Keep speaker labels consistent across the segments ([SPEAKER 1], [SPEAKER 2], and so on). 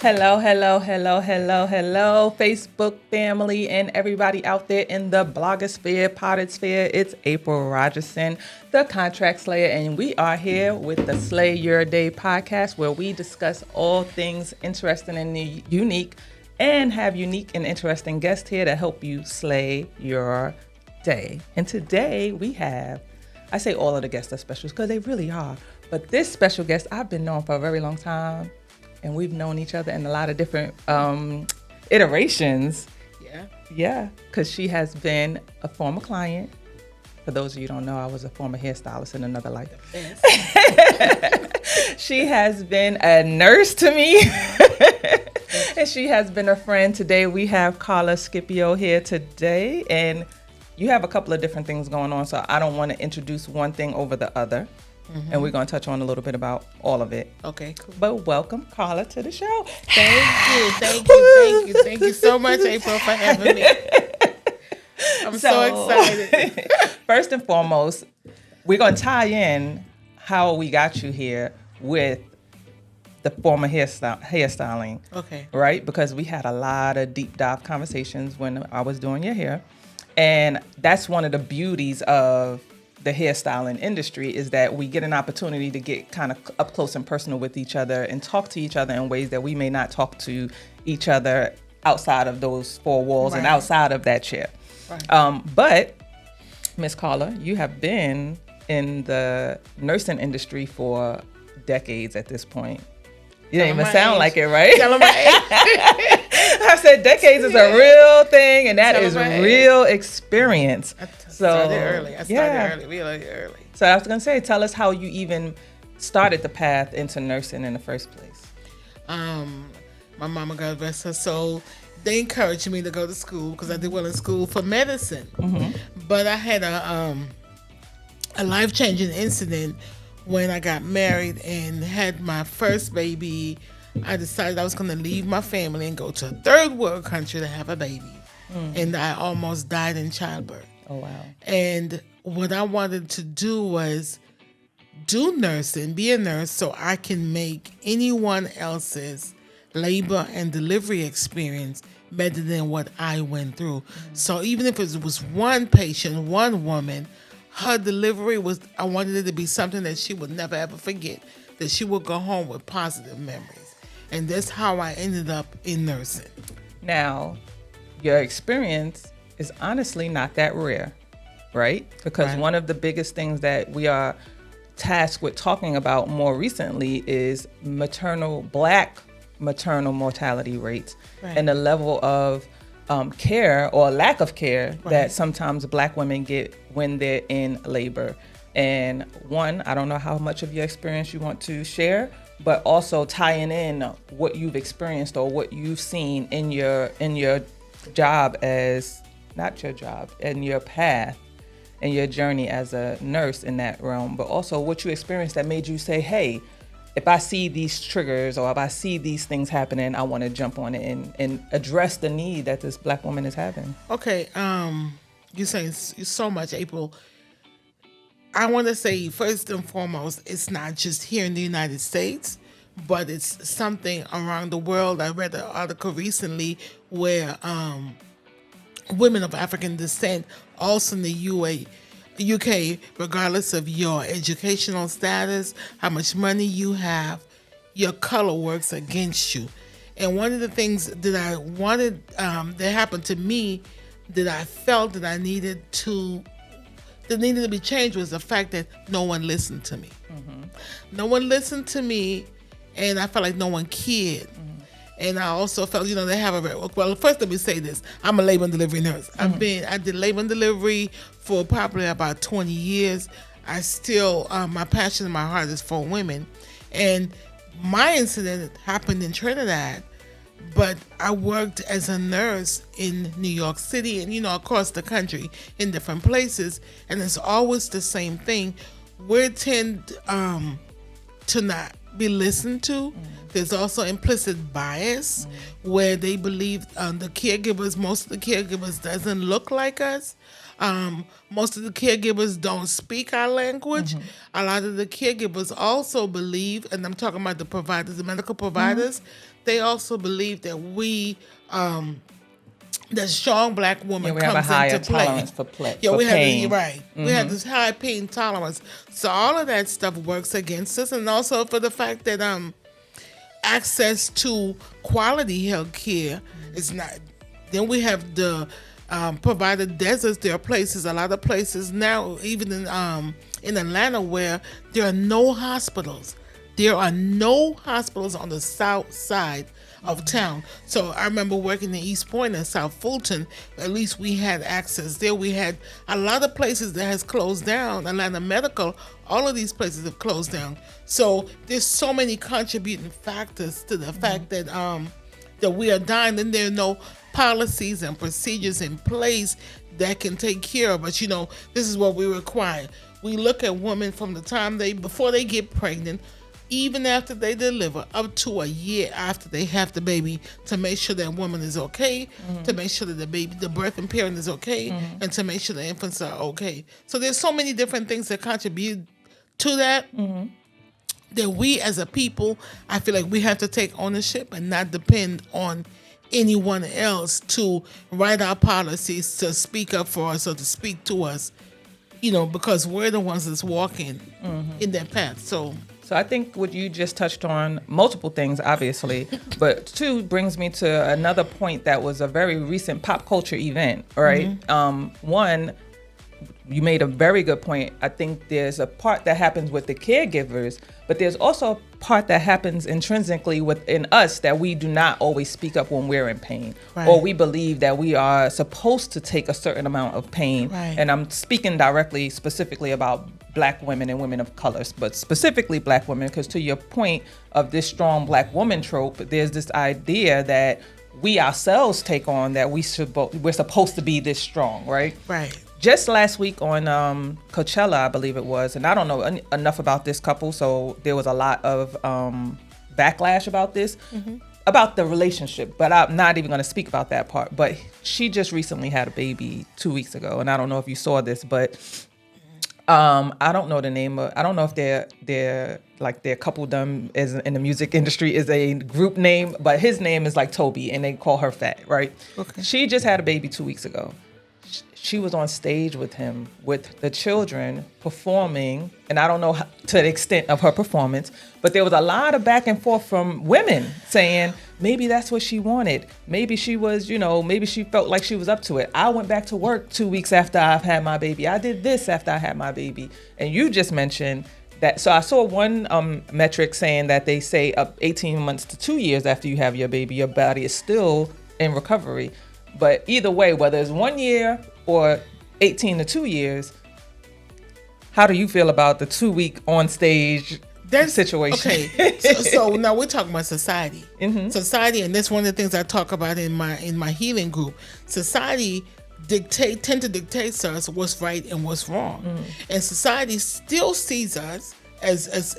[SPEAKER 1] Hello, hello, hello, hello, hello, Facebook family and everybody out there in the blogosphere, podosphere. It's April Rogerson, the Contract Slayer, and we are here with the Slay Your Day podcast where we discuss all things interesting and unique and have unique and interesting guests here to help you slay your day. And today we have, I say all of the guests are specials because they really are, but this special guest I've been known for a very long time. And we've known each other in a lot of different iterations. Yeah, because she has been a former client. For those of you who don't know, I was a former hairstylist in another life. She has been a nurse to me. And she has been a friend. Today we have Karla Scipio here today. And you have a couple of different things going on, so I don't want to introduce one thing over the other. Mm-hmm. And we're going to touch on a little bit about all of it.
[SPEAKER 2] Okay, cool.
[SPEAKER 1] But welcome, Karla, to the show.
[SPEAKER 2] Thank you so much, April, for having me. I'm so excited.
[SPEAKER 1] First and foremost, we're going to tie in how we got you here with the former hairstyling.
[SPEAKER 2] Okay.
[SPEAKER 1] Right? Because we had a lot of deep dive conversations when I was doing your hair. And that's one of the beauties of the hairstyling industry is that we get an opportunity to get kind of up close and personal with each other and talk to each other in ways that we may not talk to each other outside of those four walls and outside of that chair. Right. But Miss Karla, you have been in the nursing industry for decades at this point. You didn't even sound like it, right?
[SPEAKER 2] Tell them my age.
[SPEAKER 1] I said decades is a real thing, and that is real experience.
[SPEAKER 2] I started early, really early.
[SPEAKER 1] So I was going to say, tell us how you even started the path into nursing in the first place.
[SPEAKER 2] My mama, God rest her soul, they encouraged me to go to school because I did well in school for medicine. Mm-hmm. But I had a life-changing incident when I got married and had my first baby. I decided I was going to leave my family and go to a third world country to have a baby. And I almost died in childbirth.
[SPEAKER 1] Oh, wow.
[SPEAKER 2] And what I wanted to do was do nursing, be a nurse, so I can make anyone else's labor and delivery experience better than what I went through. So even if it was one patient, one woman, her delivery I wanted it to be something that she would never ever forget, that she would go home with positive memories. And that's how I ended up in nursing.
[SPEAKER 1] Now, your experience is honestly not that rare, right? Because one of the biggest things that we are tasked with talking about more recently is Black maternal mortality rates and the level of care or lack of care that sometimes Black women get when they're in labor. And I don't know how much of your experience you want to share, but also tying in what you've experienced or what you've seen in your job as, not your job, in your path and your journey as a nurse in that realm, but also what you experienced that made you say, hey, if I see these triggers or if I see these things happening, I want to jump on it and address the need that this Black woman is having.
[SPEAKER 2] Okay, you're saying so much, April. I want to say, first and foremost, it's not just here in the United States, but it's something around the world. I read an article recently where women of African descent, also in the UK, regardless of your educational status, how much money you have, your color works against you. And one of the things that I wanted that happened to me that I felt that needed to be changed was the fact that no one listened to me. Mm-hmm. No one listened to me, and I felt like no one cared. Mm-hmm. And I also felt, they have well, first let me say this. I'm a labor and delivery nurse. Mm-hmm. I did labor and delivery for probably about 20 years. I still, my passion in my heart is for women. And my incident happened in Trinidad, but I worked as a nurse in New York City and, across the country in different places. And it's always the same thing. We tend to not be listened to. There's also implicit bias where they believe most of the caregivers doesn't look like us. Most of the caregivers don't speak our language. A lot of the caregivers also believe, and I'm talking about the providers, the medical providers, they also believe that the strong black woman
[SPEAKER 1] we
[SPEAKER 2] comes
[SPEAKER 1] have a higher
[SPEAKER 2] into play.
[SPEAKER 1] tolerance for
[SPEAKER 2] Yeah,
[SPEAKER 1] for
[SPEAKER 2] we
[SPEAKER 1] pain.
[SPEAKER 2] We have this high pain tolerance. So all of that stuff works against us, and also for the fact that access to quality health care is not. Then we have the provider deserts. There are a lot of places now, even in Atlanta, where there are no hospitals. There are no hospitals on the south side of town. So I remember working in East Point and South Fulton. At least we had access there. We had a lot of places that has closed down. Atlanta Medical, all of these places have closed down. So there's so many contributing factors to the fact that that we are dying, and there are no policies and procedures in place that can take care of us. This is what we require. We look at women from the time before they get pregnant, even after they deliver, up to a year after they have the baby, to make sure that woman is okay, to make sure that the birthing parent is okay, and to make sure the infants are okay. So there's so many different things that contribute to that, that we as a people, I feel like we have to take ownership and not depend on anyone else to write our policies, to speak up for us or to speak to us, because we're the ones that's walking in that path. So
[SPEAKER 1] I think what you just touched on, multiple things, obviously, but two brings me to another point that was a very recent pop culture event, right? One, you made a very good point. I think there's a part that happens with the caregivers, but there's also a part that happens intrinsically within us that we do not always speak up when we're in pain, or we believe that we are supposed to take a certain amount of pain. And I'm speaking specifically about Black women and women of colors, but specifically Black women, because to your point of this strong Black woman trope, there's this idea that we ourselves take on that we're supposed to be this strong, right?
[SPEAKER 2] Right.
[SPEAKER 1] Just last week on Coachella, I believe it was, and I don't know enough about this couple, so there was a lot of backlash about this, about the relationship, but I'm not even going to speak about that part. But she just recently had a baby 2 weeks ago, and I don't know if you saw this, but I don't know the name of, I don't know if their coupledom is in the music industry is a group name, but his name is like Toby, and they call her Fat, right? Okay. She just had a baby 2 weeks ago. She was on stage with him, with the children, performing, and I don't know to the extent of her performance, but there was a lot of back and forth from women saying, maybe that's what she wanted. Maybe she was, maybe she felt like she was up to it. I went back to work 2 weeks after I've had my baby. I did this after I had my baby. And you just mentioned that. So I saw one metric saying that they say up 18 months to 2 years after you have your baby, your body is still in recovery. But either way, whether it's 1 year or 18 to 2 years, how do you feel about the 2 week on stage situation?
[SPEAKER 2] Okay, so now we're talking about society. Society, and that's one of the things I talk about in my healing group. Society tend to dictate to us what's right and what's wrong, and society still sees us as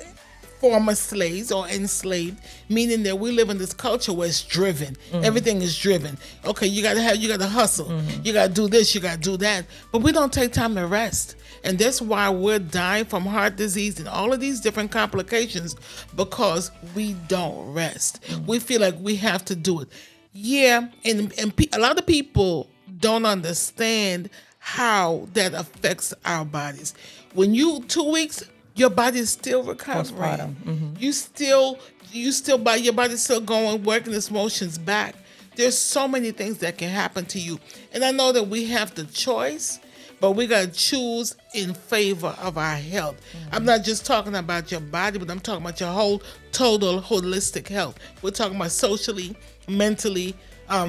[SPEAKER 2] former slaves or enslaved, meaning that we live in this culture where it's driven. Everything is driven. Okay, you gotta hustle. You gotta do this, you gotta do that. But we don't take time to rest. And that's why we're dying from heart disease and all of these different complications, because we don't rest. We feel like we have to do it. Yeah, and a lot of people don't understand how that affects our bodies. When you 2 weeks, your body is still recovering. You still your body's still going, working its motions back. There's so many things that can happen to you. And I know that we have the choice, but we got to choose in favor of our health. I'm not just talking about your body, but I'm talking about your whole total holistic health. We're talking about socially, mentally,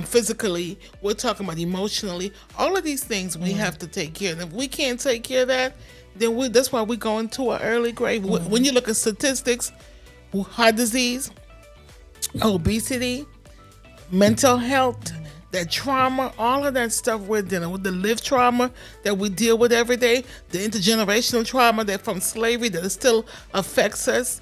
[SPEAKER 2] physically. We're talking about emotionally. All of these things we have to take care of. And if we can't take care of that, then that's why we go into an early grave. When you look at statistics, heart disease, obesity, mental health, that trauma, all of that stuff we're dealing with, the lived trauma that we deal with every day, the intergenerational trauma that from slavery that still affects us,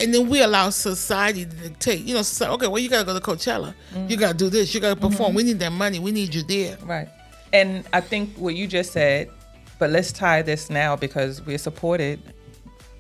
[SPEAKER 2] And then we allow society to dictate. Okay, well, you got to go to Coachella. You got to do this. You got to perform. We need that money. We need you there.
[SPEAKER 1] Right. And I think what you just said, but let's tie this now because we're supported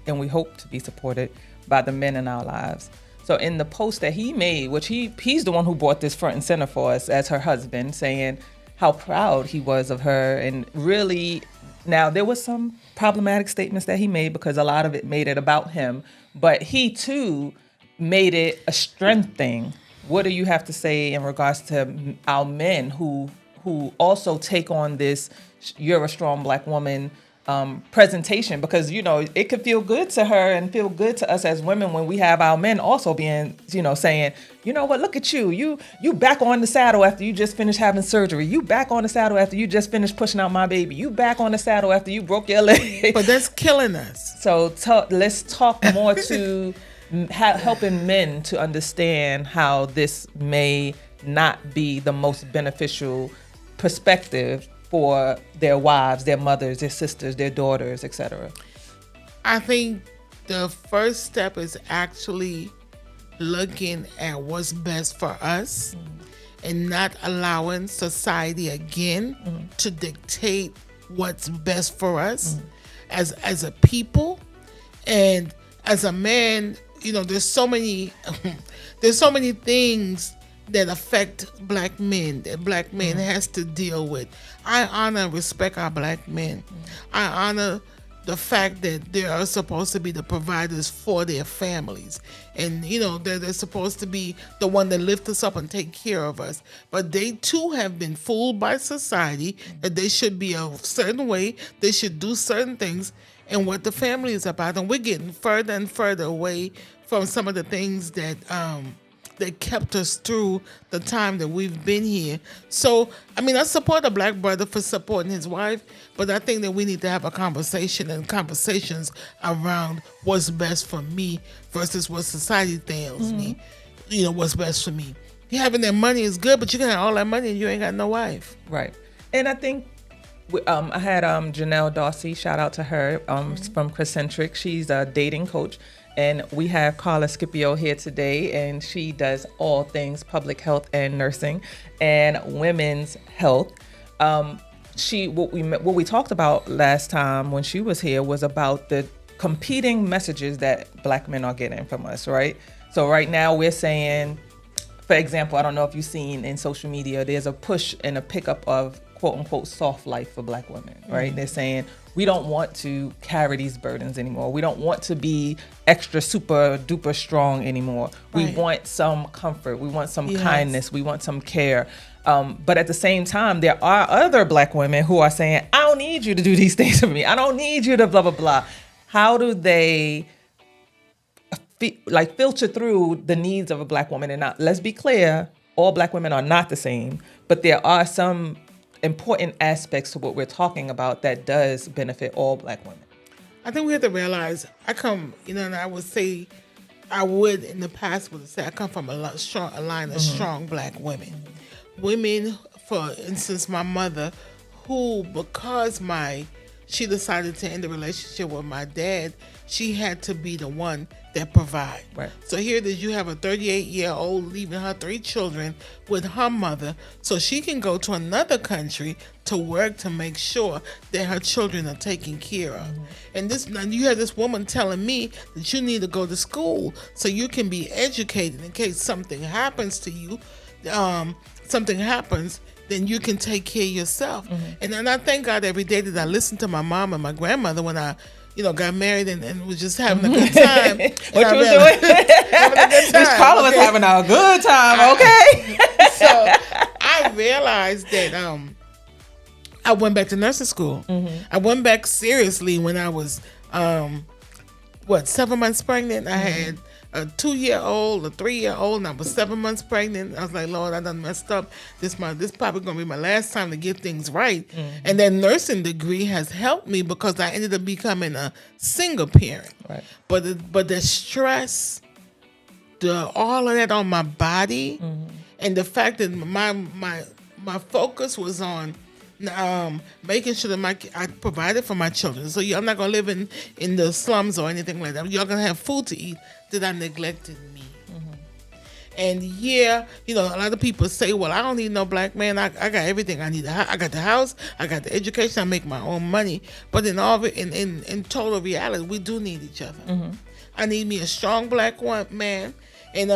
[SPEAKER 1] and we hope to be supported by the men in our lives. So in the post that he made, which he's the one who brought this front and center for us as her husband, saying how proud he was of her. And really, now there was some problematic statements that he made because a lot of it made it about him. But he, too, made it a strength thing. What do you have to say in regards to our men who also take on this "you're a strong black woman" presentation? Because, it could feel good to her and feel good to us as women when we have our men also being, saying, you know what, look at you. You back on the saddle after you just finished having surgery. You back on the saddle after you just finished pushing out my baby. You back on the saddle after you broke your leg.
[SPEAKER 2] But that's killing us.
[SPEAKER 1] So let's talk more to helping men to understand how this may not be the most beneficial perspective for their wives, their mothers, their sisters, their daughters, etc.
[SPEAKER 2] I think the first step is actually looking at what's best for us and not allowing society again to dictate what's best for us as a people. And as a man, there's so many things that affect black men that black men has to deal with. I honor and respect our black men. I honor the fact that they are supposed to be the providers for their families. And, they're supposed to be the one that lift us up and take care of us. But they too have been fooled by society that they should be a certain way, they should do certain things, and what the family is about. And we're getting further and further away from some of the things that kept us through the time that we've been here. So, I support a black brother for supporting his wife, but I think that we need to have a conversation and conversations around what's best for me versus what society tells me, what's best for me. Having that money is good, but you can have all that money and you ain't got no wife.
[SPEAKER 1] Right. And I think I had Janelle Darcy, shout out to her, from Crescentric. She's a dating coach. And we have Karla Scipio here today, and she does all things public health and nursing and women's health. What we talked about last time when she was here was about the competing messages that black men are getting from us, right? So right now we're saying, for example, I don't know if you've seen in social media, there's a push and a pickup of quote unquote soft life for black women, right? They're saying, we don't want to carry these burdens anymore. We don't want to be extra super duper strong anymore. Right. We want some comfort. We want some kindness. We want some care. But at the same time, there are other black women who are saying, I don't need you to do these things for me. I don't need you to blah, blah, blah. How do they filter through the needs of a black woman? And not, let's be clear, all black women are not the same, but there are some important aspects to what we're talking about that does benefit all black women.
[SPEAKER 2] I think we have to realize, and I would say, I would in the past would say I come from a line of strong black women. Women, for instance, my mother, who, because she decided to end the relationship with my dad, she had to be the one that provide.
[SPEAKER 1] Right.
[SPEAKER 2] So here that you have a 38-year-old leaving her 3 children with her mother so she can go to another country to work to make sure that her children are taken care of. And you have this woman telling me that you need to go to school so you can be educated in case something happens to you. Then you can take care of yourself. And then I thank God every day that I listen to my mom and my grandmother when I got married and was just having a good time.
[SPEAKER 1] What you was doing?
[SPEAKER 2] Having a good time.
[SPEAKER 1] Miss Karla was having a good time, okay?
[SPEAKER 2] So I realized that I went back to nursing school. I went back seriously when I was 7 months pregnant. I had a 2-year-old, a 3-year-old, and I was 7 months pregnant. I was like, Lord, I done messed up. This probably gonna be my last time to get things right. And that nursing degree has helped me because I ended up becoming a single parent.
[SPEAKER 1] Right.
[SPEAKER 2] But the stress, all of that on my body, and the fact that my focus was on Making sure that I provided for my children. So I'm not gonna live in the slums or anything like that. Y'all gonna have food to eat that I neglected me. And yeah, a lot of people say, well, I don't need no black man. I got everything I need. I got the house, I got the education, I make my own money. But in all of it, in total reality, we do need each other. I need me a strong black man. And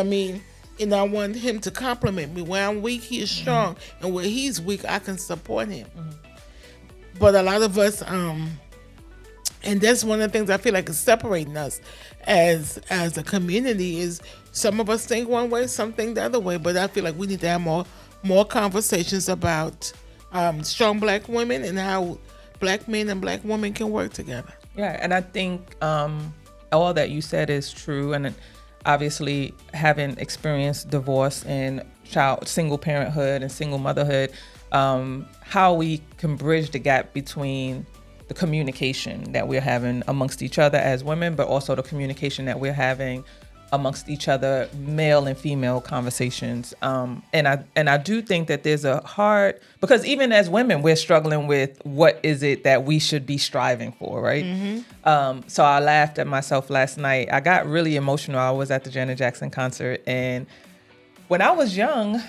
[SPEAKER 2] and I want him to compliment me. Where I'm weak, he is strong. And where he's weak, I can support him. But a lot of us, and that's one of the things I feel like is separating us as a community, is some of us think one way, some think the other way. But I feel like we need to have more conversations about strong black women and how black men and black women can work together.
[SPEAKER 1] Yeah, and I think all that you said is true. And obviously, having experienced divorce and single parenthood and single motherhood, how we can bridge the gap between the communication that we're having amongst each other as women, but also the communication that we're having amongst each other, male and female conversations. And I do think that there's because even as women, we're struggling with what is it that we should be striving for, right? So I laughed at myself last night. I got really emotional. I was at the Janet Jackson concert, and when I was young,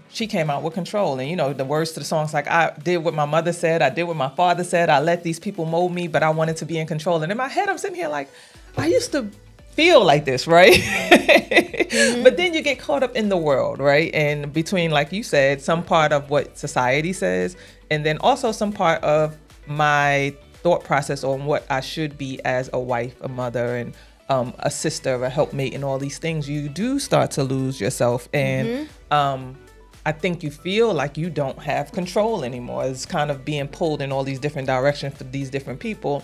[SPEAKER 1] she came out with Control. And, the words to the songs, like, I did what my mother said, I did what my father said, I let these people mold me, but I wanted to be in control. And in my head, I'm sitting here like, I used to feel like this, right? But then you get caught up in the world, right? And between, like you said, some part of what society says, and then also some part of my thought process on what I should be as a wife, a mother, and a sister, a helpmate, and all these things, you do start to lose yourself. And I think you feel like you don't have control anymore. It's kind of being pulled in all these different directions for these different people.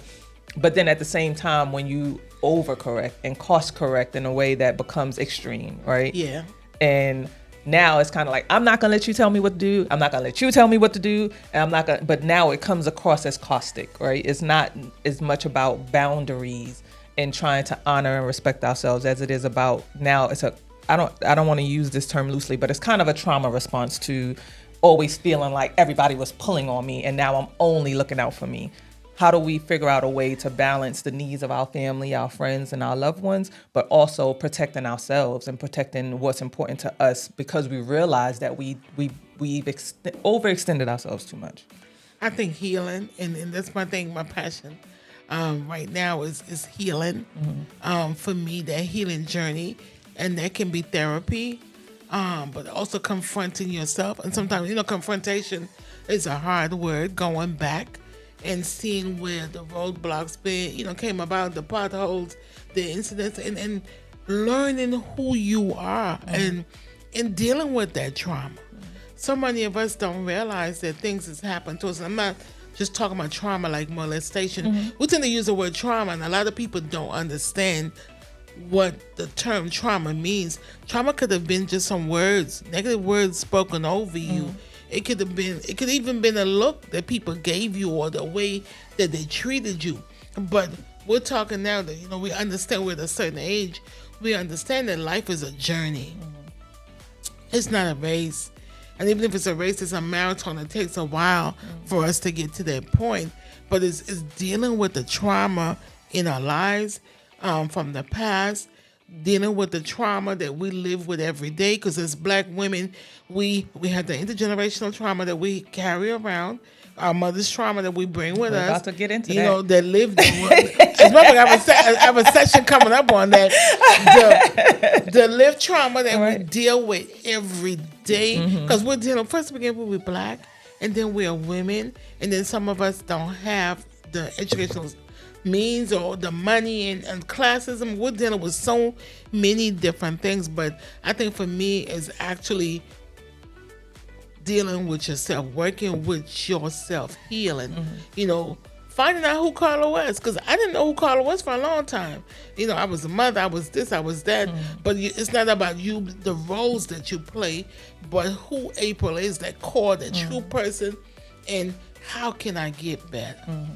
[SPEAKER 1] But then at the same time, when you overcorrect and cost correct in a way that becomes extreme, right?
[SPEAKER 2] Yeah.
[SPEAKER 1] And now it's kind of like, I'm not going to let you tell me what to do. I'm not going to let you tell me what to do. And I'm not going to, but now it comes across as caustic, right? It's not as much about boundaries and trying to honor and respect ourselves as it is about now. I don't want to use this term loosely, but it's kind of a trauma response to always feeling like everybody was pulling on me and now I'm only looking out for me. How do we figure out a way to balance the needs of our family, our friends, and our loved ones, but also protecting ourselves and protecting what's important to us, because we realize that we've overextended ourselves too much?
[SPEAKER 2] I think healing, and that's my thing, my passion right now is healing. For me, that healing journey, and that can be therapy, but also confronting yourself. And sometimes, confrontation is a hard word, going back and seeing where the roadblocks came about, the potholes, the incidents, and learning who you are and dealing with that trauma. So many of us don't realize that things has happened to us. And I'm not just talking about trauma like molestation. We tend to use the word trauma, and a lot of people don't understand what the term trauma means. Trauma could have been just some words, negative words spoken over you. It could even been a look that people gave you, or the way that they treated you. But we're talking now that, we understand we're at a certain age. We understand that life is a journey. It's not a race. And even if it's a race, it's a marathon. It takes a while for us to get to that point. But it's dealing with the trauma in our lives from the past, dealing with the trauma that we live with every day. Because as Black women, we have the intergenerational trauma that we carry around, our mother's trauma that we bring with us.
[SPEAKER 1] About to get into that.
[SPEAKER 2] That lived. I have a session coming up on that. The lived trauma that we deal with every day. Because we're dealing, first we we're Black, and then we are women, and then some of us don't have the educational means or the money and classism. We're dealing with so many different things, but I think for me is actually dealing with yourself, working with yourself, healing, finding out who Karla was, because I didn't know who Karla was for a long time. I was a mother, I was this, I was that, but it's not about you, the roles that you play, but who April is, that core, that true person, and how can I get better?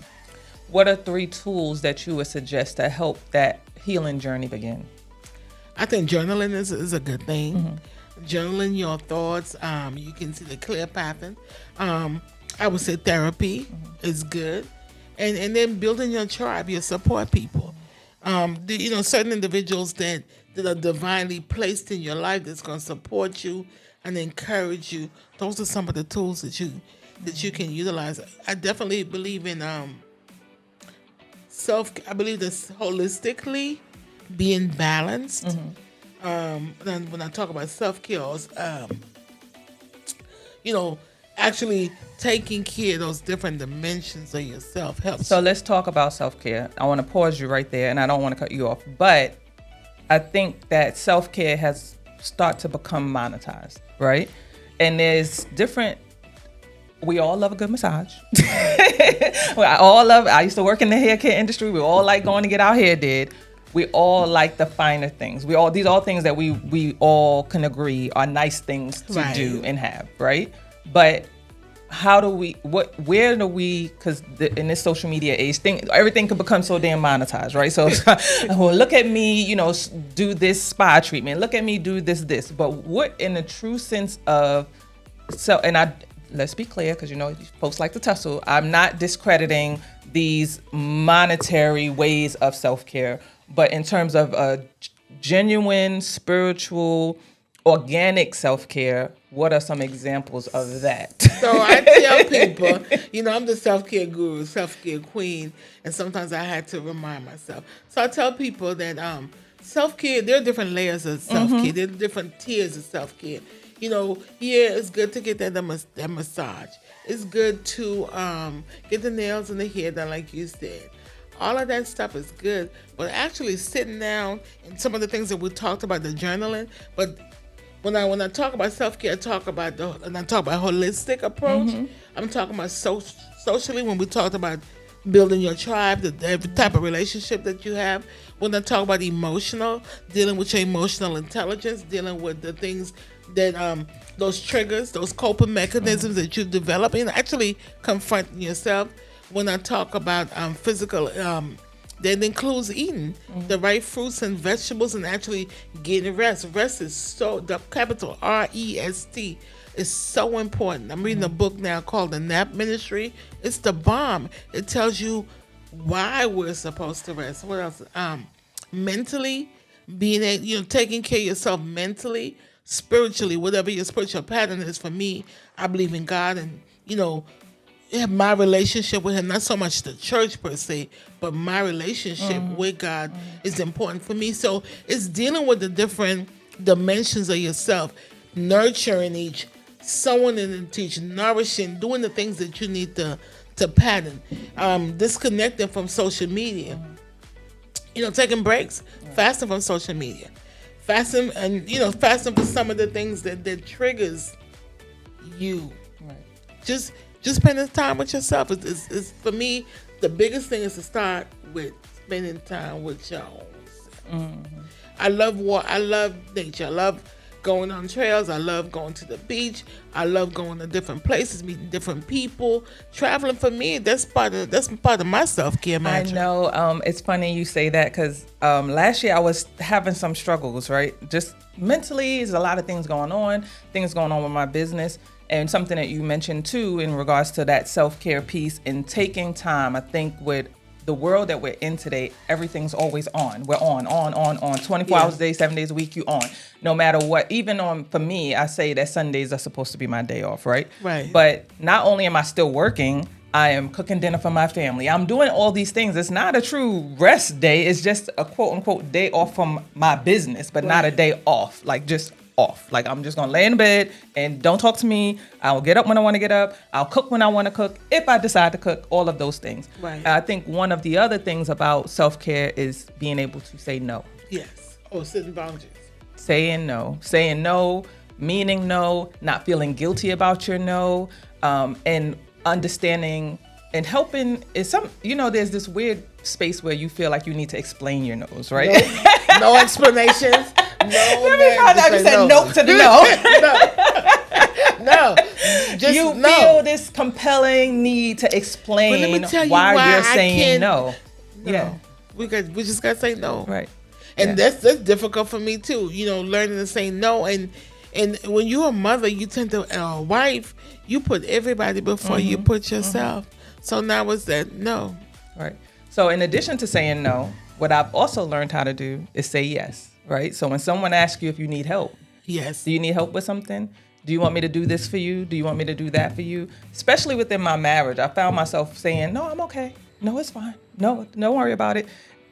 [SPEAKER 1] What are 3 tools that you would suggest to help that healing journey begin?
[SPEAKER 2] I think journaling is a good thing. Journaling your thoughts, you can see the clear pattern. I would say therapy is good, and then building your tribe, your support people. Certain individuals that are divinely placed in your life that's going to support you and encourage you. Those are some of the tools that you can utilize. I definitely believe in self. I believe this holistically being balanced. Then when I talk about self care, actually taking care of those different dimensions of yourself helps.
[SPEAKER 1] So let's talk about self-care. I want to pause you right there, and I don't want to cut you off, but I think that self-care has started to become monetized, right? And there's different. We all love a good massage. I used to work in the hair care industry. We all like going to get our hair did. We all like the finer things. These are all things that we all can agree are nice things to do and have, right? But where do we, because in this social media age, everything can become so damn monetized, right? So, well, look at me, do this spa treatment. Look at me do this. But what in the true sense of, let's be clear, because folks like to tussle. I'm not discrediting these monetary ways of self-care, but in terms of a genuine, spiritual, organic self-care, what are some examples of that?
[SPEAKER 2] So I tell people, I'm the self-care guru, self-care queen, and sometimes I had to remind myself. So I tell people that self-care, there are different layers of self-care. There are different tiers of self-care. It's good to get that massage. It's good to get the nails and the hair done, like you said. All of that stuff is good, but actually sitting down and some of the things that we talked about, the journaling. But when I talk about self-care, I talk about holistic approach. I'm talking about socially when we talked about building your tribe, the type of relationship that you have. When I talk about emotional, dealing with your emotional intelligence, dealing with the things that those triggers, those coping mechanisms that you develop, and actually confronting yourself. When I talk about physical, that includes eating the right fruits and vegetables and actually getting rest. Rest is the capital REST is so important. I'm reading a book now called The Nap Ministry. It's the bomb. It tells you why we're supposed to rest. What else? Mentally, taking care of yourself mentally, spiritually, whatever your spiritual pattern is. For me, I believe in God and, my relationship with him, not so much the church per se, but my relationship with God is important for me. So it's dealing with the different dimensions of yourself, nurturing each, sowing and teaching, nourishing, doing the things that you need to pattern, disconnecting from social media, taking breaks, fasting from social media, fasting for some of the things that triggers you. Right. Just spending time with yourself is for me, the biggest thing is to start with spending time with your own self. I love nature. I love going on trails. I love going to the beach. I love going to different places, meeting different people. Traveling for me, that's part of my self-care.
[SPEAKER 1] I know. It's funny you say that because last year I was having some struggles, right? Just mentally, there's a lot of things going on with my business. And something that you mentioned too in regards to that self-care piece and taking time. I think with the world that we're in today, everything's always on. We're on, 24 hours a day, 7 days a week, you on. No matter what, even for me, I say that Sundays are supposed to be my day off, right?
[SPEAKER 2] Right.
[SPEAKER 1] But not only am I still working, I am cooking dinner for my family. I'm doing all these things. It's not a true rest day. It's just a quote unquote day off from my business, but not a day off, like just off. Like I'm just gonna lay in bed and don't talk to me. I'll get up when I want to get up. I'll cook when I want to cook. If I decide to cook, all of those things.
[SPEAKER 2] Right.
[SPEAKER 1] I think one of the other things about self-care is being able to say no.
[SPEAKER 2] Yes. Setting boundaries.
[SPEAKER 1] Saying no, meaning no, not feeling guilty about your no, and understanding and helping is there's this weird space where you feel like you need to explain your no's, right?
[SPEAKER 2] No explanations.
[SPEAKER 1] I said nope to the no.
[SPEAKER 2] No. Just
[SPEAKER 1] you feel this compelling need to explain why you're saying no. Yeah.
[SPEAKER 2] We just gotta say no.
[SPEAKER 1] Right.
[SPEAKER 2] And that's difficult for me too. Learning to say no and And when you're a mother, you tend to, a wife, you put everybody before you put yourself. So now it's that no.
[SPEAKER 1] Right. So in addition to saying no, what I've also learned how to do is say yes, right? So when someone asks you if you need help,
[SPEAKER 2] Yes.
[SPEAKER 1] do you need help with something? Do you want me to do this for you? Do you want me to do that for you? Especially within my marriage, I found myself saying, no, I'm okay. No, it's fine. No, don't worry about it.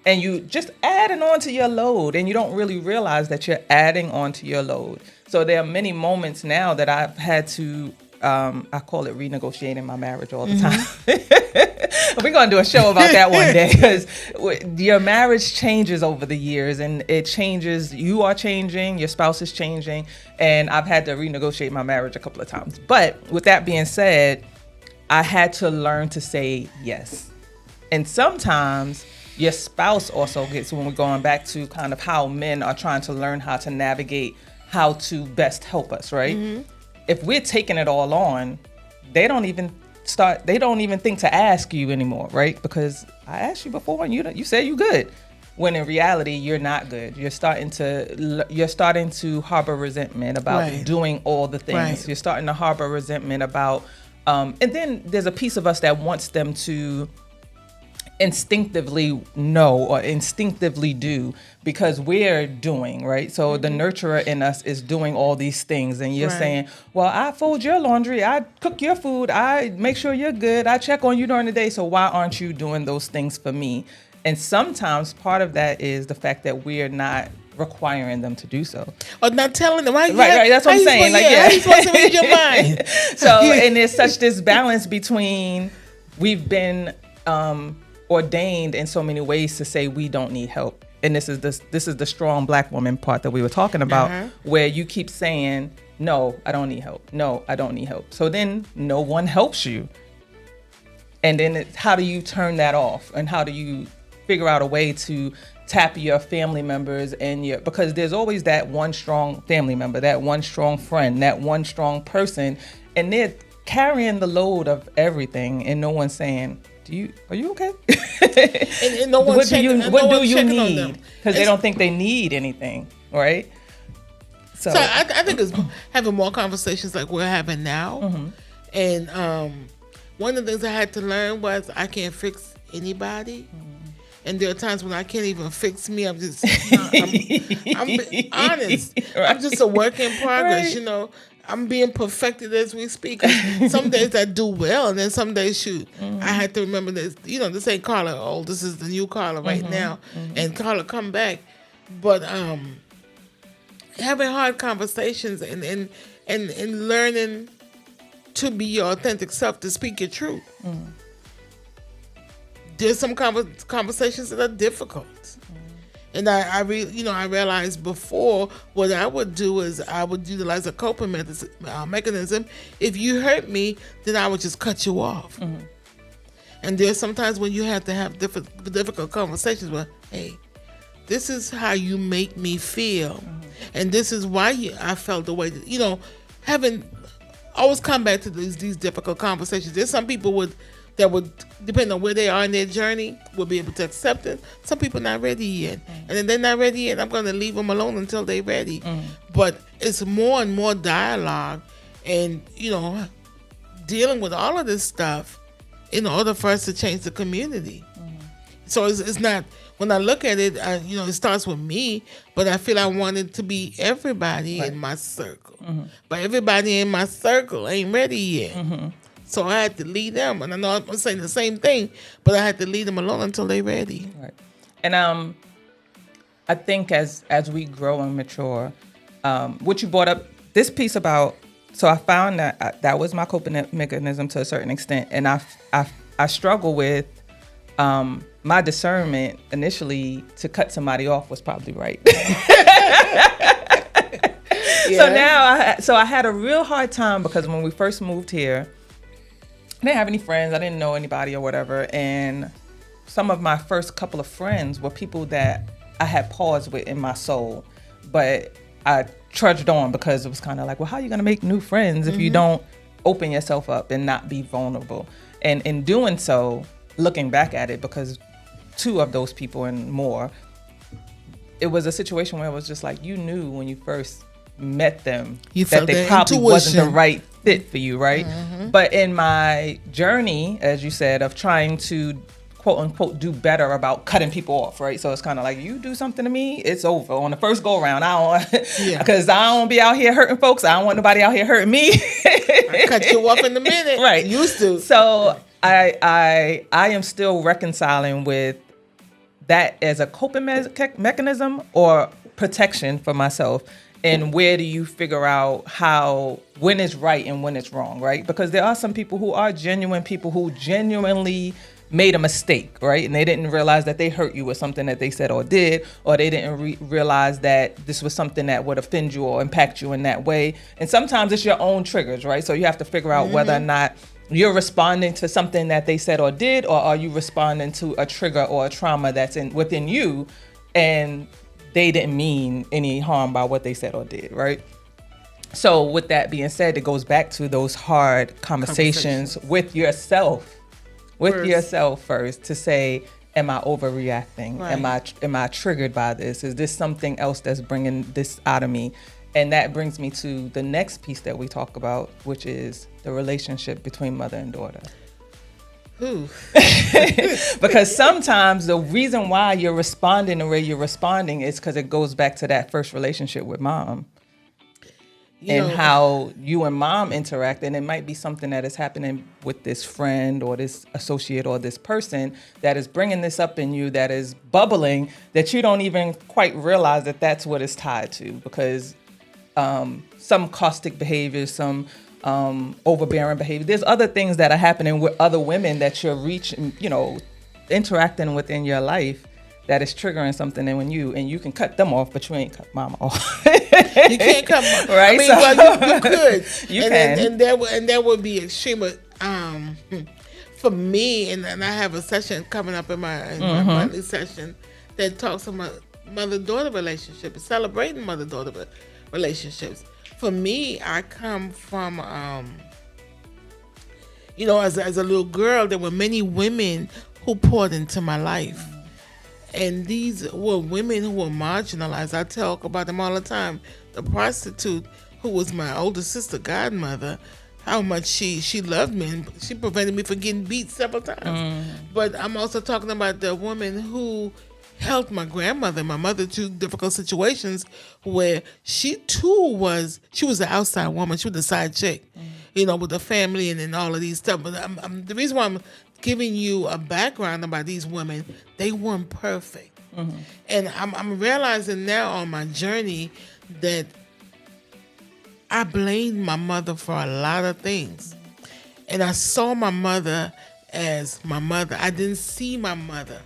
[SPEAKER 1] And you just adding on to your load, and you don't really realize that you're adding on to your load. So there are many moments now that I've had to, I call it renegotiating my marriage all the time. We're going to do a show about that one day, because your marriage changes over the years, and it changes. You are changing, your spouse is changing, and I've had to renegotiate my marriage a couple of times. But with that being said, I had to learn to say yes. And sometimes your spouse also gets, when we're going back to kind of how men are trying to learn how to navigate how to best help us, right? If we're taking it all on, they don't even think to ask you anymore, right? Because I asked you before and you said you good. When in reality, you're not good. You're starting to harbor resentment about doing all the things.
[SPEAKER 2] Right.
[SPEAKER 1] You're starting to harbor resentment about, and then there's a piece of us that wants them to instinctively know or instinctively do because we're doing, right? So the nurturer in us is doing all these things, and you're saying, well, I fold your laundry, I cook your food, I make sure you're good, I check on you during the day, so why aren't you doing those things for me? And sometimes part of that is the fact that we're not requiring them to do so.
[SPEAKER 2] Or not telling them. Right,
[SPEAKER 1] that's what I'm saying.
[SPEAKER 2] How you supposed to read your mind?
[SPEAKER 1] So, and there's such this balance between, we've been ordained in so many ways to say we don't need help. And this is the strong black woman part that we were talking about, where you keep saying, no, I don't need help. No, I don't need help. So then no one helps you. And then how do you turn that off? And how do you figure out a way to tap your family members because there's always that one strong family member, that one strong friend, that one strong person, and they're carrying the load of everything, and no one's saying, are you okay?
[SPEAKER 2] and no one
[SPEAKER 1] what do you need? Because they don't think they need anything, right?
[SPEAKER 2] So I think it's having more conversations like we're having now. And one of the things I had to learn was I can't fix anybody. And there are times when I can't even fix me. I'm just, I'm honest. Right. I'm just a work in progress, I'm being perfected as we speak. Some days I do well, and then some days, shoot, I had to remember this. This ain't Karla. Oh, this is the new Karla right now. And Karla, come back. But having hard conversations and learning to be your authentic self, to speak your truth. There's some conversations that are difficult. And I realized before, what I would do is I would utilize a coping mechanism. If you hurt me, then I would just cut you off. And there's sometimes when you have to have difficult conversations where, hey, this is how you make me feel. And this is why I felt the way that, having always come back to these difficult conversations. There's some people that would, depending on where they are in their journey, will be able to accept it. Some people not ready yet. And if they're not ready yet, I'm going to leave them alone until they're ready. But it's more and more dialogue and, dealing with all of this stuff in order for us to change the community. So it's not, when I look at it, it starts with me, but I feel I want it to be everybody in my circle. But everybody in my circle ain't ready yet. So I had to lead them, and I know I'm saying the same thing, but I had to lead them along until they're ready.
[SPEAKER 1] Right. And I think as we grow and mature, what you brought up, this piece about, so I found that was my coping mechanism to a certain extent, and I struggle with my discernment initially to cut somebody off was probably right. So now, I had a real hard time because when we first moved here, I didn't have any friends. I didn't know anybody or whatever. And some of my first couple of friends were people that I had paused with in my soul. But I trudged on because it was kind of like, well, how are you going to make new friends if you don't open yourself up and not be vulnerable? And in doing so, looking back at it, because two of those people and more, it was a situation where it was just like, you knew when you first met them,
[SPEAKER 2] You
[SPEAKER 1] that
[SPEAKER 2] felt
[SPEAKER 1] they
[SPEAKER 2] their
[SPEAKER 1] probably wasn't the
[SPEAKER 2] intuition.
[SPEAKER 1] right fit for you, right? But in my journey, as you said, of trying to quote unquote do better about cutting people off, right? So it's kind of like, you do something to me, it's over on the first go around. I don't,
[SPEAKER 2] Yeah.
[SPEAKER 1] because I don't be out here hurting folks. I don't want nobody out here hurting me.
[SPEAKER 2] I cut you off in a minute.
[SPEAKER 1] Right.
[SPEAKER 2] Used to.
[SPEAKER 1] So I am still reconciling with that as a coping mechanism or protection for myself. And where do you figure out when it's right and when it's wrong, right? Because there are some people who are genuine people who genuinely made a mistake, right? And they didn't realize that they hurt you with something that they said or did, or they didn't realize that this was something that would offend you or impact you in that way. And sometimes it's your own triggers, right? So you have to figure out whether or not you're responding to something that they said or did, or are you responding to a trigger or a trauma that's within you, and they didn't mean any harm by what they said or did, right? So with that being said, it goes back to those hard conversations with yourself. Yourself first, to say, am I overreacting?
[SPEAKER 2] Right.
[SPEAKER 1] Am I triggered by this? Is this something else that's bringing this out of me? And that brings me to the next piece that we talk about, which is the relationship between mother and daughter.
[SPEAKER 2] Ooh.
[SPEAKER 1] Because sometimes the reason why you're responding the way you're responding is because it goes back to that first relationship with mom. How you and mom interact, and it might be something that is happening with this friend or this associate or this person that is bringing this up in you, that is bubbling, that you don't even quite realize that that's what it's tied to, because some caustic behavior, some overbearing behavior, there's other things that are happening with other women that you're interacting with in your life that is triggering something in you, and you can cut them off, but you ain't cut mama off.
[SPEAKER 2] You can't cut mama.
[SPEAKER 1] Right?
[SPEAKER 2] I mean, well, you could.
[SPEAKER 1] You can.
[SPEAKER 2] And that would be extreme. For me, and I have a session coming up in my monthly session that talks about mother-daughter relationships, celebrating mother-daughter relationships. For me, I come from, as a little girl, there were many women who poured into my life. And these were women who were marginalized. I talk about them all the time. The prostitute, who was my older sister godmother, how much she loved me, and she prevented me from getting beat several times. But I'm also talking about the woman who helped my grandmother and my mother through difficult situations, where she was an outside woman. She was a side chick, with the family and all of these stuff. But the reason why I'm giving you a background about these women, they weren't perfect. And I'm realizing now on my journey that I blamed my mother for a lot of things. And I saw my mother as my mother. I didn't see my mother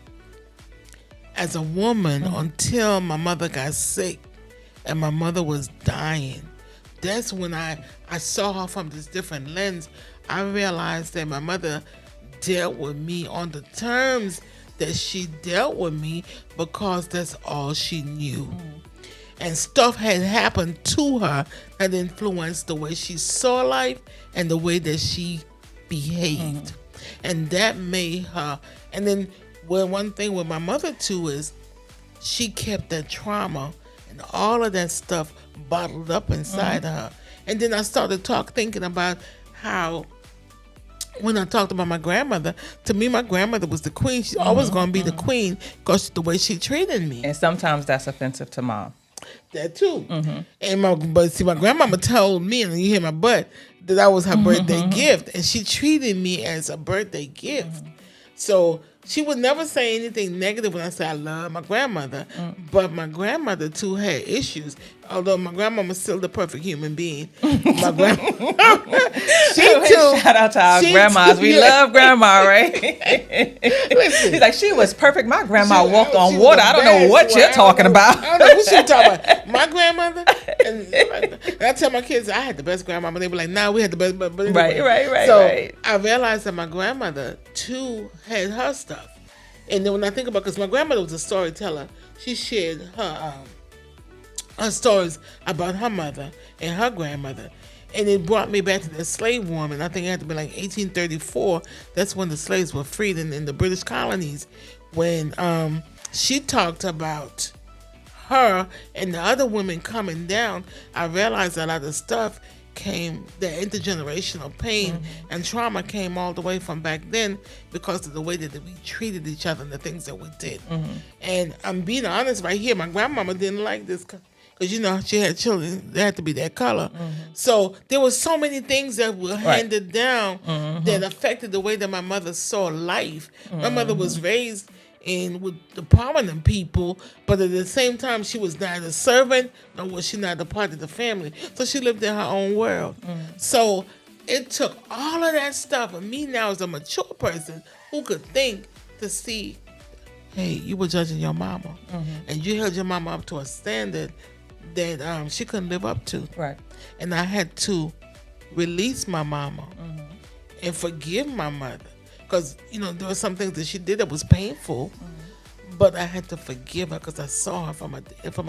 [SPEAKER 2] as a woman until my mother got sick and my mother was dying. That's when I saw her from this different lens. I realized that my mother dealt with me on the terms that she dealt with me because that's all she knew. And stuff had happened to her that influenced the way she saw life and the way that she behaved. And that made her. And then one thing with my mother too is she kept that trauma and all of that stuff bottled up inside her. And then I started thinking about how, when I talked about my grandmother, to me, my grandmother was the queen. She's always going to be the queen because the way she treated me.
[SPEAKER 1] And sometimes that's offensive to mom.
[SPEAKER 2] That too. And my grandmama told me, and you hear my butt, that I was her birthday gift, and she treated me as a birthday gift. So she would never say anything negative when I say I love my grandmother. But my grandmother too had issues. Although my grandmama was still the perfect human being. My grandma, she too.
[SPEAKER 1] Shout out to our grandmas. We love grandma, right?
[SPEAKER 2] Listen,
[SPEAKER 1] he's like, she was perfect. My grandma walked on water. I don't know what you're talking about.
[SPEAKER 2] I don't know what you're talking about. My grandmother, and I tell my kids I had the best grandmama. They were like, "Nah, we had the best." But anyway.
[SPEAKER 1] Right.
[SPEAKER 2] So I realized that my grandmother too had her stuff. And then when I think about, because my grandmother was a storyteller, she shared her stories about her mother and her grandmother. And it brought me back to the slave woman. I think it had to be like 1834. That's when the slaves were freed in the British colonies. When she talked about her and the other women coming down, I realized a lot of stuff came, the intergenerational pain and trauma came all the way from back then because of the way that we treated each other and the things that we did. And I'm being honest right here, my grandmama didn't like this because, you know, she had children, they had to be that color. So there was so many things that were handed down that affected the way that my mother saw life. My mother was raised in with the prominent people, but at the same time, she was neither a servant nor was she not a part of the family. So she lived in her own world. So it took all of that stuff, and me now as a mature person who could think to see, hey, you were judging your mama, and you held your mama up to a standard that she couldn't live up to.
[SPEAKER 1] Right.
[SPEAKER 2] And I had to release my mama and forgive my mother. Because, you know, there were some things that she did that was painful, but I had to forgive her because I saw her from a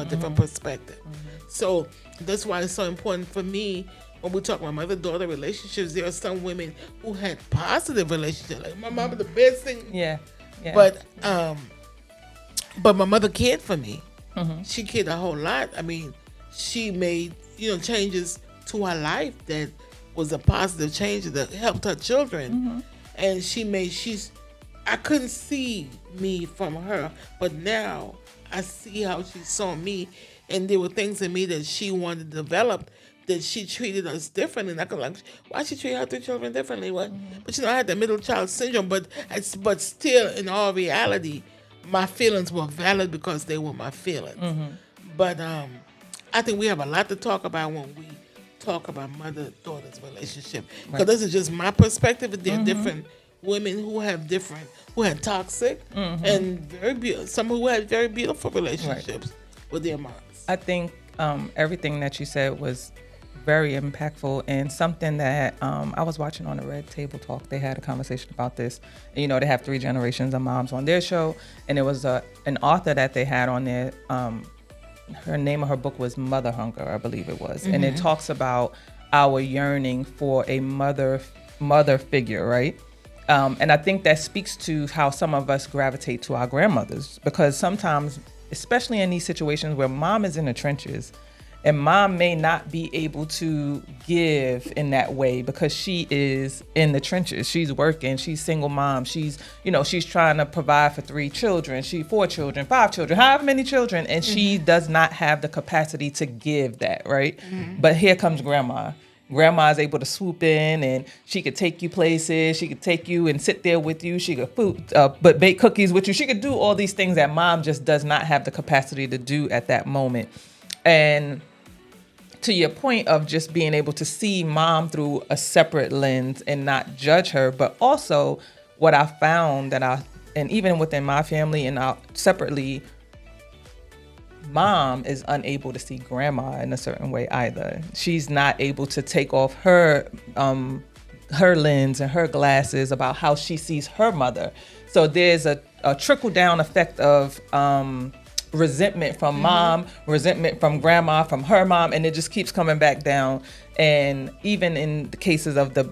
[SPEAKER 2] different perspective. So that's why it's so important for me when we talk about mother-daughter relationships. There are some women who had positive relationships. Like my mama, the best thing.
[SPEAKER 1] Yeah.
[SPEAKER 2] But my mother cared for me. She cared a whole lot. I mean, she made, you know, changes to her life that was a positive change that helped her children. And I couldn't see me from her, but now I see how she saw me, and there were things in me that she wanted to develop that she treated us differently. And I could like, why she treat her three children differently? What? But you know, I had the middle child syndrome, but still, in all reality, my feelings were valid because they were my feelings. But I think we have a lot to talk about when we talk about mother-daughter's relationship, because this is just my perspective. There are different women who had toxic and some who had very beautiful relationships with their moms.
[SPEAKER 1] I think everything that you said was very impactful, and something that I was watching on the Red Table Talk. They had a conversation about this. And, you know, they have 3 generations of moms on their show, and it was an author that they had on there. Her name of her book was Mother Hunger, I believe it was. And it talks about our yearning for a mother figure, right? And I think that speaks to how some of us gravitate to our grandmothers, because sometimes, especially in these situations where mom is in the trenches, and mom may not be able to give in that way because she is in the trenches. She's working, she's single mom, she's trying to provide for 3 children, 4 children, 5 children, however many children, and she does not have the capacity to give that, right? But here comes grandma. Grandma is able to swoop in, and she could take you places. She could take you and sit there with you. She could bake cookies with you. She could do all these things that mom just does not have the capacity to do at that moment. And to your point of just being able to see mom through a separate lens and not judge her, but also what I found and even within my family and separately, mom is unable to see grandma in a certain way either. She's not able to take off her lens and her glasses about how she sees her mother. So there's a trickle down effect of resentment from mom, resentment from grandma, from her mom, and it just keeps coming back down. And even in the cases of the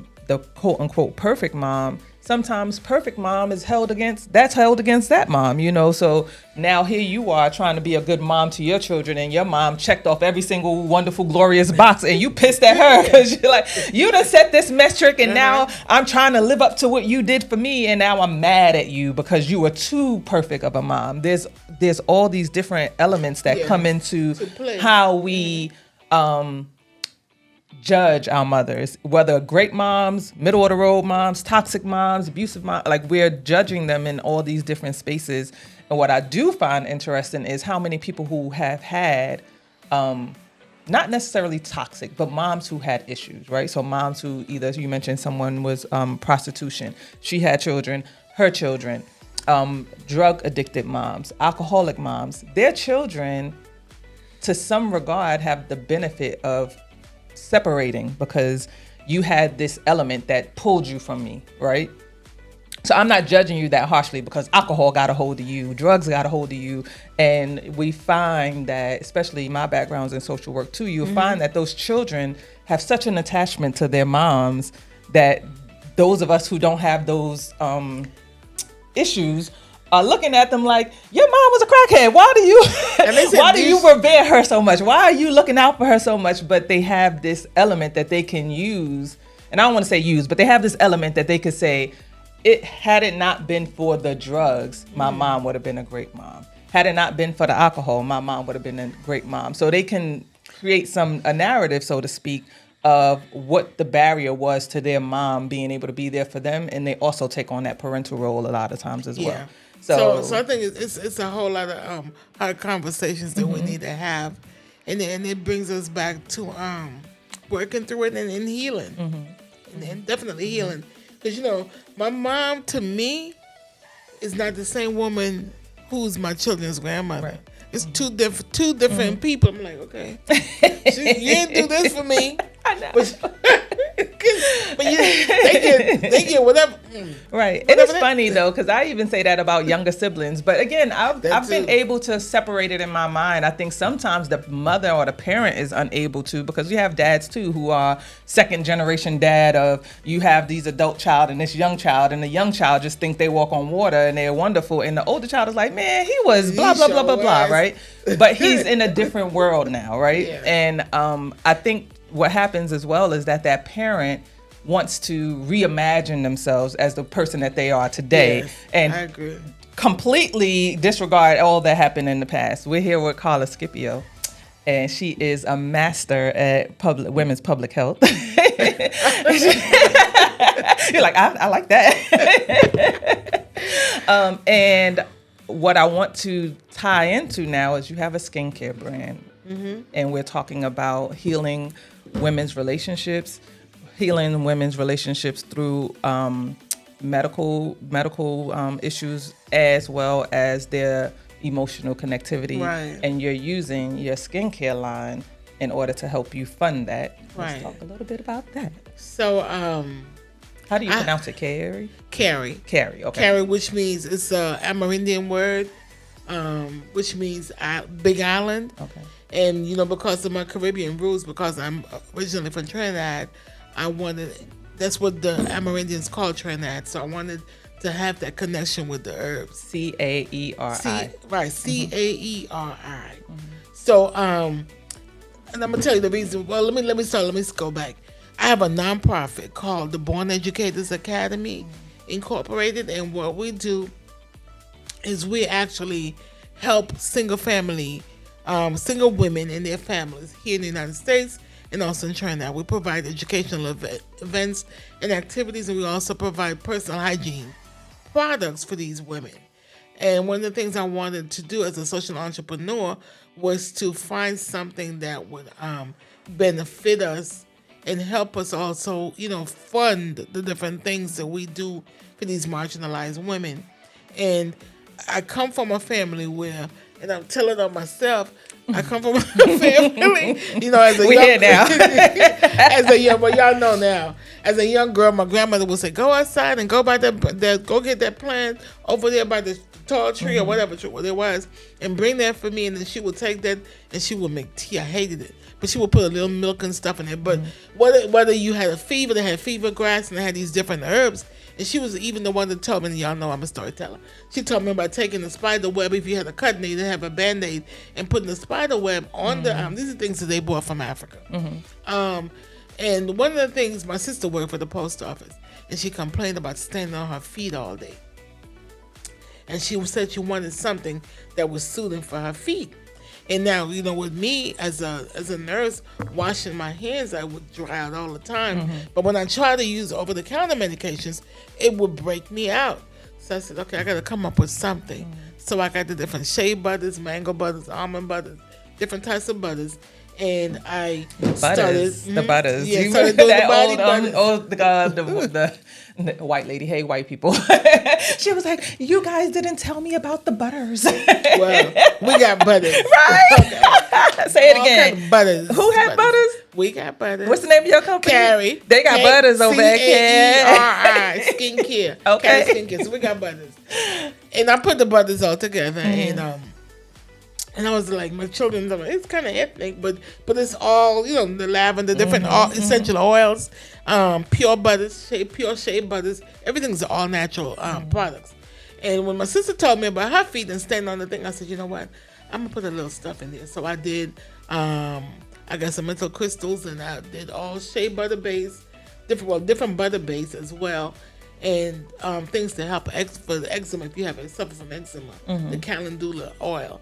[SPEAKER 1] quote unquote perfect mom, sometimes perfect mom is held against that mom, you know. So now here you are trying to be a good mom to your children, and your mom checked off every single wonderful, glorious box, and you pissed at her because you're like, you done set this metric, and now I'm trying to live up to what you did for me, and now I'm mad at you because you were too perfect of a mom. There's all these different elements that come into how we judge our mothers, whether great moms, middle of the road moms, toxic moms, abusive moms, like we're judging them in all these different spaces. And what I do find interesting is how many people who have had, not necessarily toxic, but moms who had issues, right? So moms who either, you mentioned someone was prostitution, she had children, her children, drug addicted moms, alcoholic moms, their children to some regard have the benefit of separating because you had this element that pulled you from me, right? So I'm not judging you that harshly because alcohol got a hold of you, drugs got a hold of you. And we find that, especially my background's in social work too, you'll find that those children have such an attachment to their moms that those of us who don't have those issues are looking at them like, your mom was a crackhead. Why do you why do you revere her so much? Why are you looking out for her so much? But they have this element that they can use, and I don't want to say use, but they have this element that they could say, had it not been for the drugs, my mom would have been a great mom. Had it not been for the alcohol, my mom would have been a great mom. So they can create a narrative, so to speak, of what the barrier was to their mom being able to be there for them, and they also take on that parental role a lot of times as well.
[SPEAKER 2] So I think it's a whole lot of hard conversations that we need to have, and it brings us back to working through it and healing, and definitely healing, because my mom to me is not the same woman who's my children's grandmother. Right. It's two different people. I'm like, okay, you didn't do this for me.
[SPEAKER 1] I know.
[SPEAKER 2] But they get whatever.
[SPEAKER 1] Right. It is funny though, because I even say that about younger siblings. But again, I've been able to separate it in my mind. I think sometimes the mother or the parent is unable to, because you have dads too who are second generation dad of, you have these adult child and this young child, and the young child just think they walk on water and they're wonderful, and the older child is like, man, he was blah blah blah blah blah, right? But he's in a different world now, right? Yeah. And I think what happens as well is that parent wants to reimagine themselves as the person that they are today. Yes, and
[SPEAKER 2] I agree.
[SPEAKER 1] Completely disregard all that happened in the past. We're here with Karla Scipio, and she is a master at women's public health. You're like, I like that. And what I want to tie into now is you have a skincare brand, and we're talking about healing women's relationships through medical issues, as well as their emotional connectivity.
[SPEAKER 2] Right.
[SPEAKER 1] And you're using your skincare line in order to help you fund that. Let's talk a little bit about that.
[SPEAKER 2] So,
[SPEAKER 1] how do you pronounce it? Carrie?
[SPEAKER 2] Carrie.
[SPEAKER 1] Okay.
[SPEAKER 2] Carrie, which means it's an Amerindian word, which means Big Island.
[SPEAKER 1] Okay.
[SPEAKER 2] And, because of my Caribbean roots, because I'm originally from Trinidad, that's what the Amerindians call Trinidad. So I wanted to have that connection with the herbs.
[SPEAKER 1] Caeri.
[SPEAKER 2] Right, Caeri. So, and I'm going to tell you the reason. Well, let me go back. I have a nonprofit called the Born Educators Academy Incorporated. And what we do is we actually help single women and their families here in the United States and also in Trinidad. We provide educational events and activities, and we also provide personal hygiene products for these women. And one of the things I wanted to do as a social entrepreneur was to find something that would benefit us and help us also, fund the different things that we do for these marginalized women. And I come from a family where, and I'm telling on myself, I come from a family, as a young now. But y'all know now. As a young girl, my grandmother would say, "Go outside and go by go get that plant over there by the tall tree or whatever it was, and bring that for me." And then she would take that and she would make tea. I hated it, but she would put a little milk and stuff in it. But whether you had a fever, they had fever grass and they had these different herbs. And she was even the one that told me, and y'all know I'm a storyteller. She told me about taking the spider web, if you had a cut, and you didn't have a Band-Aid, and putting the spider web on the these are things that they bought from Africa. And one of the things, my sister worked for the post office, and she complained about standing on her feet all day. And she said she wanted something that was soothing for her feet. And now, with me as a nurse, washing my hands, I would dry out all the time. But when I try to use over-the-counter medications, it would break me out. So I said, okay, I got to come up with something. So I got the different shea butters, mango butters, almond butters, different types of butters. And I started...
[SPEAKER 1] The butters.
[SPEAKER 2] Yeah,
[SPEAKER 1] you
[SPEAKER 2] started doing
[SPEAKER 1] the white lady, hey, white people. She was like, you guys didn't tell me about the butters.
[SPEAKER 2] Well, we got butters.
[SPEAKER 1] Right? Okay. Say it again.
[SPEAKER 2] Kind of butters.
[SPEAKER 1] Who had butters?
[SPEAKER 2] We got butters.
[SPEAKER 1] What's the name of your company?
[SPEAKER 2] Carrie.
[SPEAKER 1] They got butters over there.
[SPEAKER 2] Caeri. Skincare.
[SPEAKER 1] Okay.
[SPEAKER 2] Carrie Skincare. So we got butters. And I put the butters all together. And I was like, my children, it's kind of ethnic, but it's all, the lavender, different essential oils, pure butters, pure shea butters. Everything's all natural products. And when my sister told me about her feet and standing on the thing, I said, you know what? I'm going to put a little stuff in there. So I did, I got some mental crystals, and I did all shea butter base, different butter base as well. And things to help for the eczema if you suffer from eczema, the calendula oil.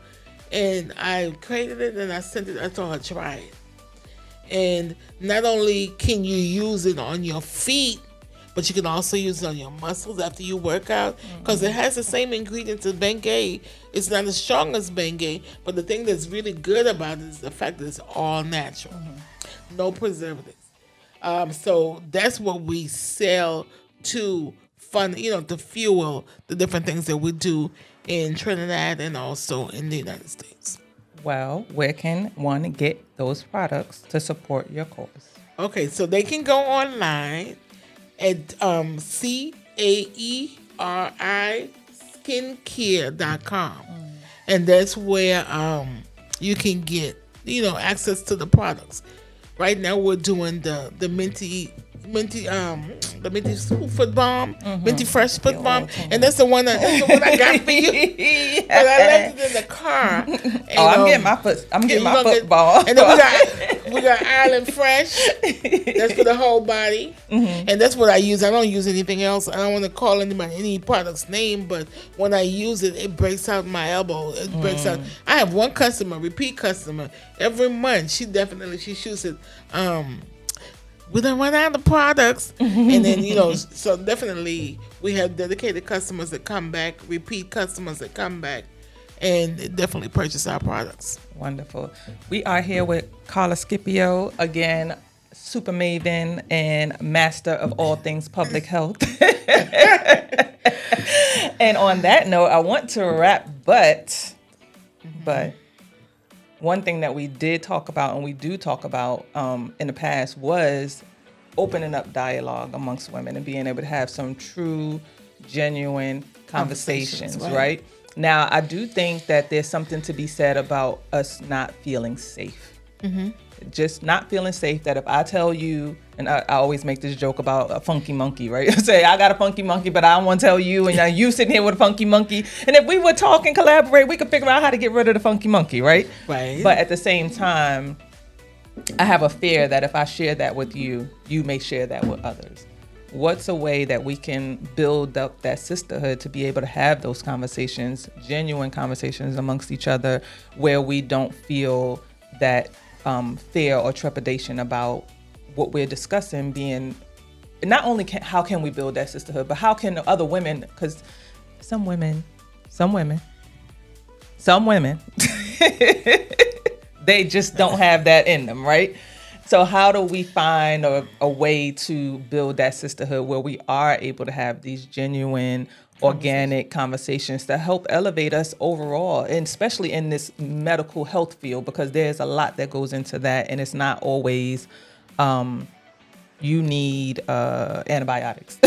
[SPEAKER 2] And I created it and I sent it, I told her try it. And not only can you use it on your feet, but you can also use it on your muscles after you work out, because it has the same ingredients as Bengay. It's not as strong as Bengay, but the thing that's really good about it is the fact that it's all natural, no preservatives. So that's what we sell to fund, to fuel the different things that we do in Trinidad and also in the United States.
[SPEAKER 1] Well, where can one get those products to support your cause?
[SPEAKER 2] Okay, so they can go online at CAERI skincare.com. And that's where you can get, access to the products. Right now we're doing the minty foot balm, minty fresh foot balm, and that's the one I got for you. But I left it in the car. And,
[SPEAKER 1] I'm getting my foot balm.
[SPEAKER 2] And then we got Island Fresh. That's for the whole body, and that's what I use. I don't use anything else. I don't want to call any product's name, but when I use it, it breaks out my elbow. It breaks out. I have one customer, repeat customer, every month. She shoots it. We don't run out of products. And then, so definitely we have dedicated customers that come back, repeat customers that come back, and definitely purchase our products.
[SPEAKER 1] Wonderful. We are here with Karla Scipio, again, super maven and master of all things public health. And on that note, I want to wrap, but one thing that we did talk about and we do talk about in the past was opening up dialogue amongst women and being able to have some true, genuine conversations, right? Now, I do think that there's something to be said about us not feeling safe. Just not feeling safe, that if I tell you, and I always make this joke about a funky monkey, right? I say, I got a funky monkey, but I don't want to tell you, and now you sitting here with a funky monkey. And if we would talk and collaborate, we could figure out how to get rid of the funky monkey, right?
[SPEAKER 2] Right.
[SPEAKER 1] But at the same time, I have a fear that if I share that with you, you may share that with others. What's a way that we can build up that sisterhood to be able to have those conversations, genuine conversations amongst each other, where we don't feel that fear or trepidation about what we're discussing being, not only how can we build that sisterhood, but how can other women, because some women, they just don't have that in them, right? So how do we find a way to build that sisterhood where we are able to have these genuine, organic conversations that help elevate us overall, and especially in this medical health field, because there's a lot that goes into that, and it's not always you need antibiotics.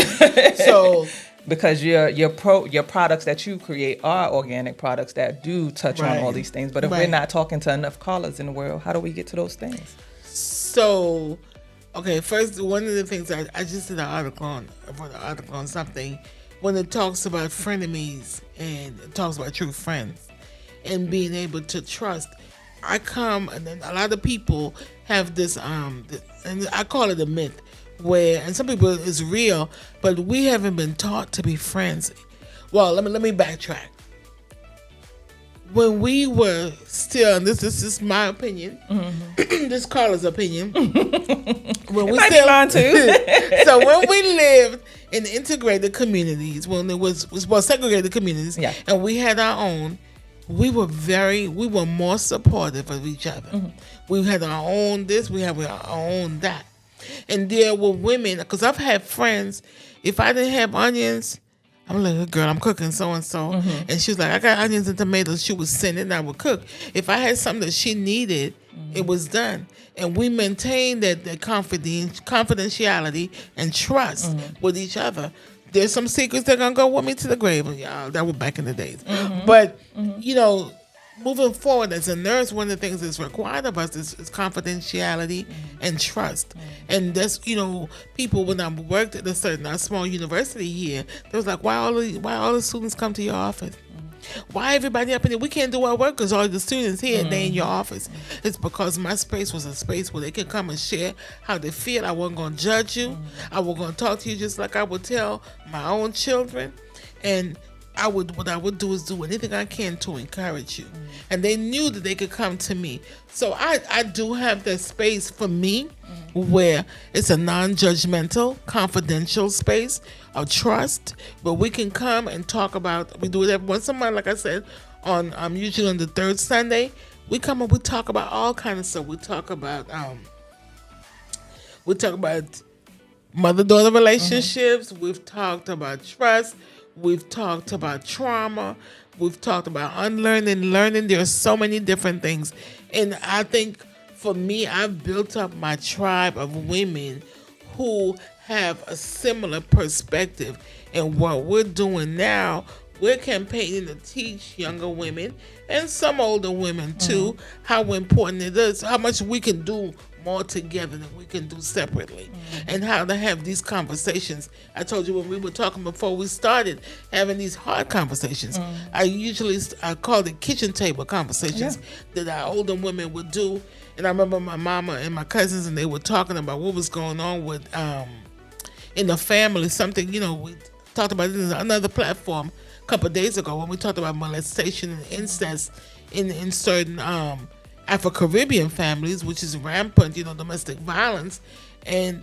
[SPEAKER 2] So
[SPEAKER 1] because your products that you create are organic products that do touch on all these things. But if we're not talking to enough callers in the world, how do we get to those things?
[SPEAKER 2] So, okay, first, one of the things I just did an article on something when it talks about frenemies and it talks about true friends and being able to trust. And then a lot of people have this, and I call it a myth, where, and some people it's real, but we haven't been taught to be friends. Well, let me backtrack. When we were still, and this is my opinion, this is Karla's opinion. When we
[SPEAKER 1] might be mine too.
[SPEAKER 2] So when we lived in integrated communities, when it was segregated communities, and we had our own, we were more supportive of each other. We had our own this, we had our own that. And there were women, because I've had friends, if I didn't have onions, I'm like, girl, I'm cooking so-and-so. And she was like, I got onions and tomatoes. She would send it and I would cook. If I had something that she needed, it was done. And we maintained that confidentiality and trust with each other. There's some secrets that are going to go with me to the grave. Y'all, that was back in the days. But, moving forward as a nurse, one of the things that's required of us is confidentiality and trust. And that's, people, when I worked at a small university here, they was like, why all the students come to your office? Why everybody up in there? We can't do our work because all the students here, they in your office. It's because my space was a space where they could come and share how they feel. I wasn't going to judge you. I was going to talk to you just like I would tell my own children. And what I would do is do anything I can to encourage you. And they knew that they could come to me. So I do have that space for me where it's a non-judgmental, confidential space of trust where we can come and talk about, we do it every once a month, like I said, usually on the third Sunday. We come and we talk about all kinds of stuff. We talk about mother-daughter relationships. We've talked about trust. We've talked about trauma. We've talked about unlearning, learning. There are so many different things. And I think for me, I've built up my tribe of women who have a similar perspective. And what we're doing now, we're campaigning to teach younger women and some older women too, how important it is, how much we can do more together than we can do separately, and how to have these conversations. I told you when we were talking before we started having these hard conversations, I called it kitchen table conversations that our older women would do. And I remember my mama and my cousins, and they were talking about what was going on with in the family. Something, we talked about it in another platform a couple of days ago when we talked about molestation and incest in certain Afro-Caribbean families, which is rampant, domestic violence. And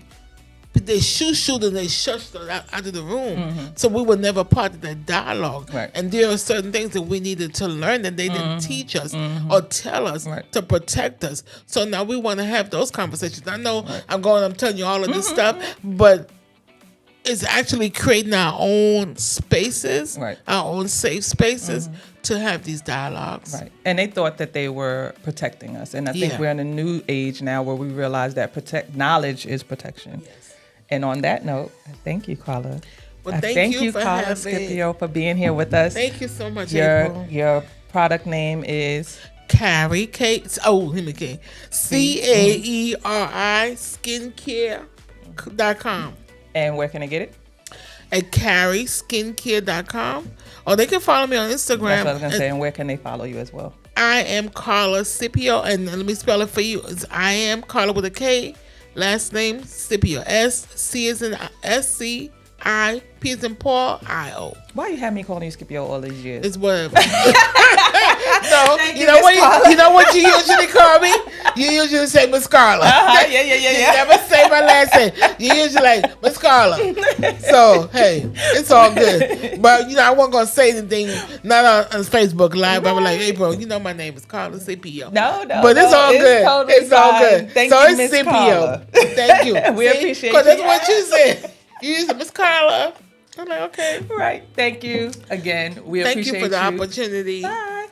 [SPEAKER 2] they shoot and they shushed her out of the room. So we were never part of that dialogue.
[SPEAKER 1] Right.
[SPEAKER 2] And there are certain things that we needed to learn that they didn't teach us or tell us to protect us. So now we want to have those conversations. I know I'm telling you all of this stuff, but it's actually creating our own spaces, our own safe spaces to have these dialogues.
[SPEAKER 1] Right. And they thought that they were protecting us. And I think we're in a new age now where we realize that knowledge is protection. Yes. And on that note, thank you, Karla.
[SPEAKER 2] Well, thank you for
[SPEAKER 1] Karla Scipio, for being here with us.
[SPEAKER 2] Thank you so much, April.
[SPEAKER 1] Your product name is?
[SPEAKER 2] Caeri, Caeri, skincare.com.
[SPEAKER 1] And where can I get it?
[SPEAKER 2] At CaeriSkincare.com. Or they can follow me on Instagram.
[SPEAKER 1] That's what I was going to say. And where can they follow you as well?
[SPEAKER 2] I am Karla Scipio. And let me spell it for you. It's I am Karla with a K. Last name Scipio. S-C as in S-C-I, P as in Paul, I-O.
[SPEAKER 1] Why you have me calling you Scipio all these years?
[SPEAKER 2] It's whatever. No, you know what you usually call me? You usually say Miss Karla.
[SPEAKER 1] Yeah.
[SPEAKER 2] You never say my last name. You usually like Miss Karla. So hey, it's all good. But I wasn't gonna say anything, not on Facebook Live. I was like, April, my name is Karla Scipio.
[SPEAKER 1] No.
[SPEAKER 2] But it's all good.
[SPEAKER 1] Totally
[SPEAKER 2] it's all good.
[SPEAKER 1] Thank
[SPEAKER 2] so
[SPEAKER 1] you,
[SPEAKER 2] it's
[SPEAKER 1] Miss
[SPEAKER 2] Scipio.
[SPEAKER 1] Karla.
[SPEAKER 2] Thank you.
[SPEAKER 1] We appreciate
[SPEAKER 2] Because
[SPEAKER 1] you.
[SPEAKER 2] that's what you said. You used Miss Karla. I'm like, okay.
[SPEAKER 1] Right. Thank you again. We appreciate you.
[SPEAKER 2] Thank you for the opportunity.
[SPEAKER 1] Bye.